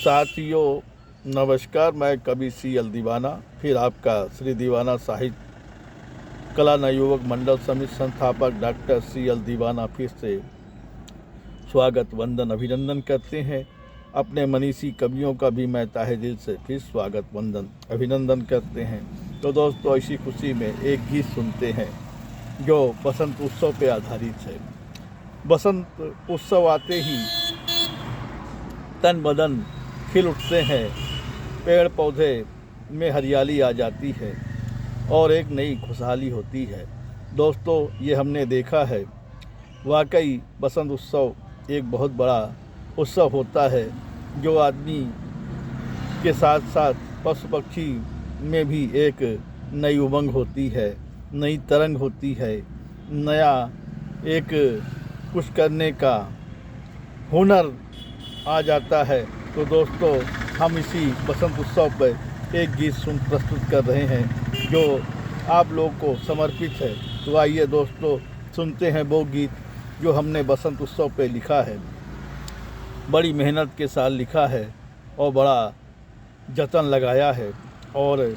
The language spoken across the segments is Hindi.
साथियों नमस्कार। मैं कवि CL दीवाना फिर आपका श्री दीवाना साहित्य कला नवयुवक मंडल समिति संस्थापक डॉक्टर CL दीवाना फिर से स्वागत वंदन अभिनंदन करते हैं। अपने मनीषी कवियों का भी मैं तहे दिल से फिर स्वागत वंदन अभिनंदन करते हैं। तो दोस्तों, ऐसी खुशी में एक गीत सुनते हैं जो बसंत उत्सव पे आधारित है। बसंत उत्सव आते ही तन बदन खिल उठते हैं, पेड़ पौधे में हरियाली आ जाती है और एक नई खुशहाली होती है। दोस्तों, ये हमने देखा है, वाकई बसंत उत्सव एक बहुत बड़ा उत्सव होता है जो आदमी के साथ साथ पशु पक्षी में भी एक नई उमंग होती है, नई तरंग होती है, नया एक कुछ करने का हुनर आ जाता है। तो दोस्तों, हम इसी बसंत उत्सव पर एक गीत प्रस्तुत कर रहे हैं जो आप लोगों को समर्पित है। तो आइए दोस्तों, सुनते हैं वो गीत जो हमने बसंत उत्सव पे लिखा है। बड़ी मेहनत के साथ लिखा है और बड़ा जतन लगाया है और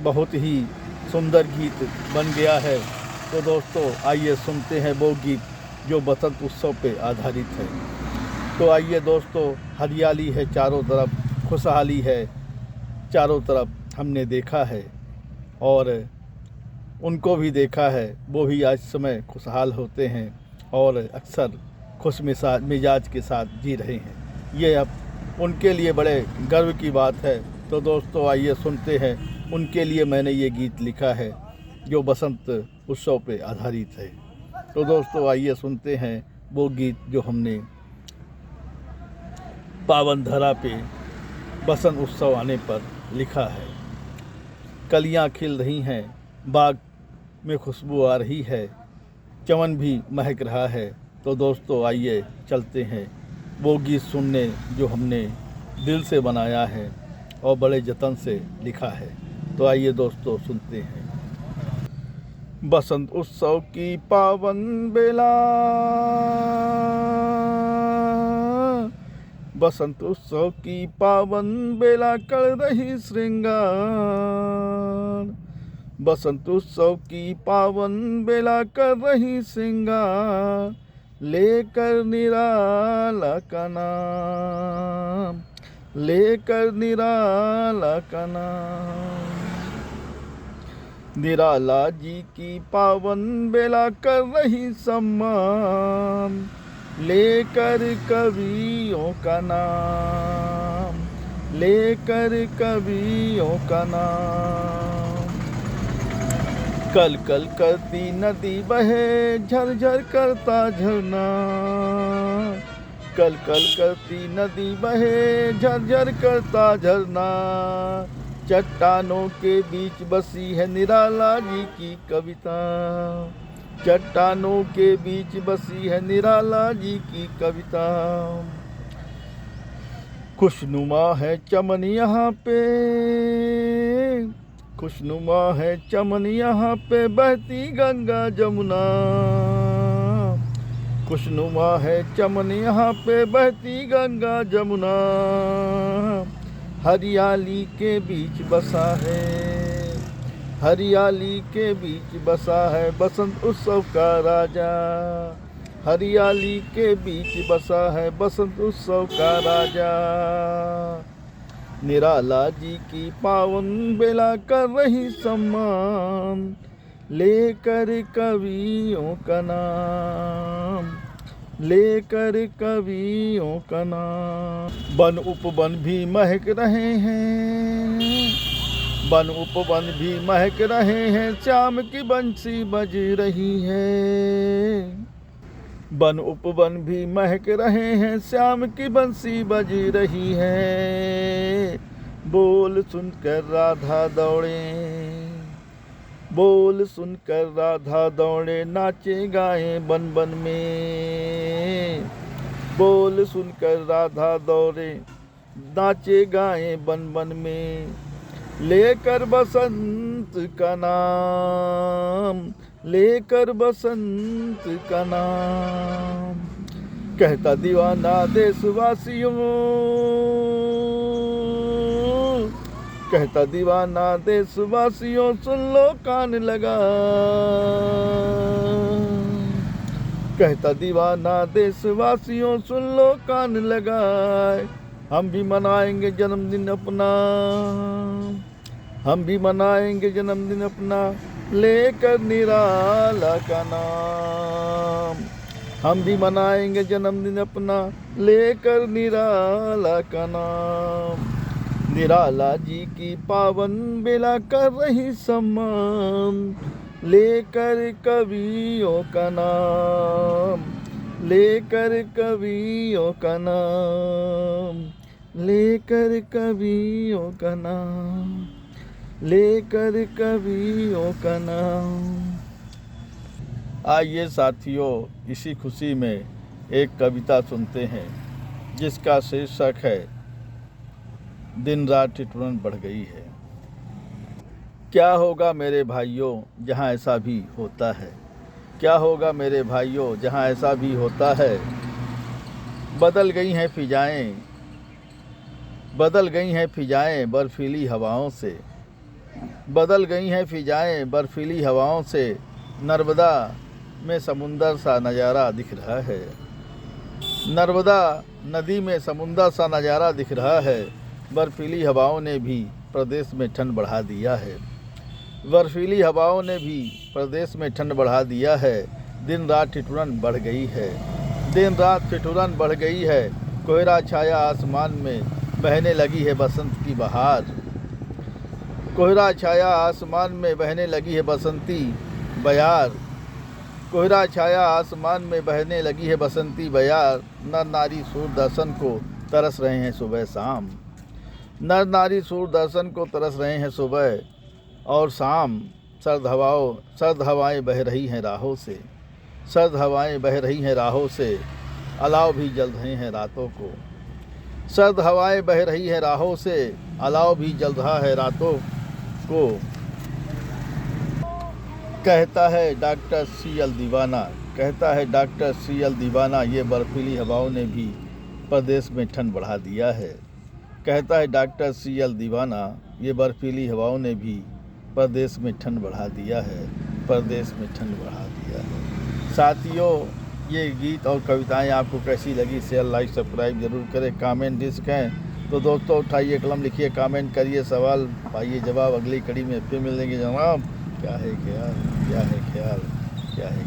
बहुत ही सुंदर गीत बन गया है। तो दोस्तों, आइए सुनते हैं वो गीत जो बसंत उत्सव पे आधारित है। तो आइए दोस्तों, हरियाली है चारों तरफ, खुशहाली है चारों तरफ, हमने देखा है और उनको भी देखा है। वो भी आज समय खुशहाल होते हैं और अक्सर खुश मिजाज के साथ जी रहे हैं। ये अब उनके लिए बड़े गर्व की बात है। तो दोस्तों, आइए सुनते हैं, उनके लिए मैंने ये गीत लिखा है जो बसंत उत्सव पे आधारित है। तो दोस्तों, आइए सुनते हैं वो गीत जो हमने पावन धरा पे बसंत उत्सव आने पर लिखा है। कलियां खिल रही हैं, बाग में खुशबू आ रही है, चमन भी महक रहा है। तो दोस्तों, आइए चलते हैं वो गीत सुनने जो हमने दिल से बनाया है और बड़े जतन से लिखा है। तो आइए दोस्तों, सुनते हैं। बसंत उत्सव की पावन बेला, बसंत उत्सव की पावन बेला कर रही श्रृंगार, बसंत उत्सव की पावन बेला कर रही श्रृंगार, लेकर निराला का नाम, लेकर निराला का नाम। निराला जी की पावन बेला कर रही सम्मान, लेकर कवियों का नाम, लेकर कवियों का नाम। कल कल करती नदी बहे, झरझर करता झरना, कल कल करती नदी बहे, झरझर करता झरना। चट्टानों के बीच बसी है निराला जी की कविता, चट्टानों के बीच बसी है निराला जी की कविता। खुशनुमा है चमन यहाँ पे, खुशनुमा है चमन यहाँ पे, बहती गंगा जमुना, खुशनुमा है चमन यहाँ पे, बहती गंगा जमुना। हरियाली के बीच बसा है, हरियाली के बीच बसा है बसंत उत्सव का राजा, हरियाली के बीच बसा है बसंत उत्सव का राजा। निराला जी की पावन बेला कर रही सम्मान, लेकर कवियों का नाम, लेकर कवियों का नाम। वन उपवन भी महक रहे हैं, वन उपवन भी महक रहे हैं, श्याम की बंसी बज रही है, वन उपवन भी महक रहे हैं, श्याम की बंसी बज रही है। बोल सुनकर राधा दौड़े, बोल सुनकर राधा दौड़े, नाचे गाए बन बन में, बोल सुनकर राधा दौड़े, नाचे गाए बन बन में। लेकर बसंत का नाम, लेकर बसंत का नाम। कहता दीवाना देशवासियों, कहता दीवाना देशवासियों, सुन लो कान लगा। कहता दीवाना देशवासियों, सुन लो कान लगाए। हम भी मनाएंगे जन्मदिन अपना, हम भी मनाएंगे जन्मदिन अपना, लेकर निराला का नाम। हम भी मनाएंगे जन्मदिन अपना, लेकर निराला का नाम। निराला जी की पावन बेला कर रही सम्मान, लेकर कवियों का नाम, लेकर कवियों का नाम, लेकर कवियों का नाम, लेकर कवियों का नाम। आइए साथियों, इसी खुशी में एक कविता सुनते हैं जिसका शीर्षक है दिन रात ठिठुरन बढ़ गई है। क्या होगा मेरे भाइयों जहाँ ऐसा भी होता है, क्या होगा मेरे भाइयों जहाँ ऐसा भी होता है। बदल गई हैं फिजाएं, बदल गई हैं फिजाएं बर्फीली हवाओं से, बदल गई हैं फिजाएं बर्फीली हवाओं से। नर्मदा में समुंदर सा नज़ारा दिख रहा है, नर्मदा नदी में समुंदर सा नज़ारा दिख रहा है। बर्फीली हवाओं ने भी प्रदेश में ठंड बढ़ा दिया है, बर्फीली हवाओं ने भी प्रदेश में ठंड बढ़ा दिया है। दिन रात ठिठुरन बढ़ गई है, दिन रात ठिठुरन बढ़ गई है। कोहरा छाया आसमान में, बहने लगी है बसंत की बहार। कोहरा छाया आसमान में, बहने लगी है बसंती बयार। कोहरा छाया आसमान में, बहने लगी है बसंती बयार। नर नारी सूर्य दर्शन को तरस रहे हैं सुबह शाम, नर नारी सूर्य दर्शन को तरस रहे हैं सुबह और शाम। सर्द हवाएं बह रही हैं राहों से, सर्द हवाएं बह रही हैं राहों से। अलाव भी जल रहे हैं रातों को, सर्द हवाएं बह रही हैं राहों से। अलाव भी जल रहा है रातों को। कहता है डॉक्टर CL दीवाना, कहता है डॉक्टर CL दीवाना, ये बर्फीली हवाओं ने भी प्रदेश में ठंड बढ़ा दिया है। कहता है डॉक्टर CL दीवाना, ये बर्फीली हवाओं ने भी प्रदेश में ठंड बढ़ा दिया है, प्रदेश में ठंड बढ़ा दिया है। साथियों, ये गीत और कविताएं आपको कैसी लगी, शेयर लाइक सब्सक्राइब जरूर करें, कमेंट डिस्क हैं तो दोस्तों उठाइए कलम, लिखिए, कमेंट करिए, सवाल पाइए जवाब। अगली कड़ी में फिर मिलेंगे जनाब। क्या है ख्याल, क्या है ख्याल, क्या है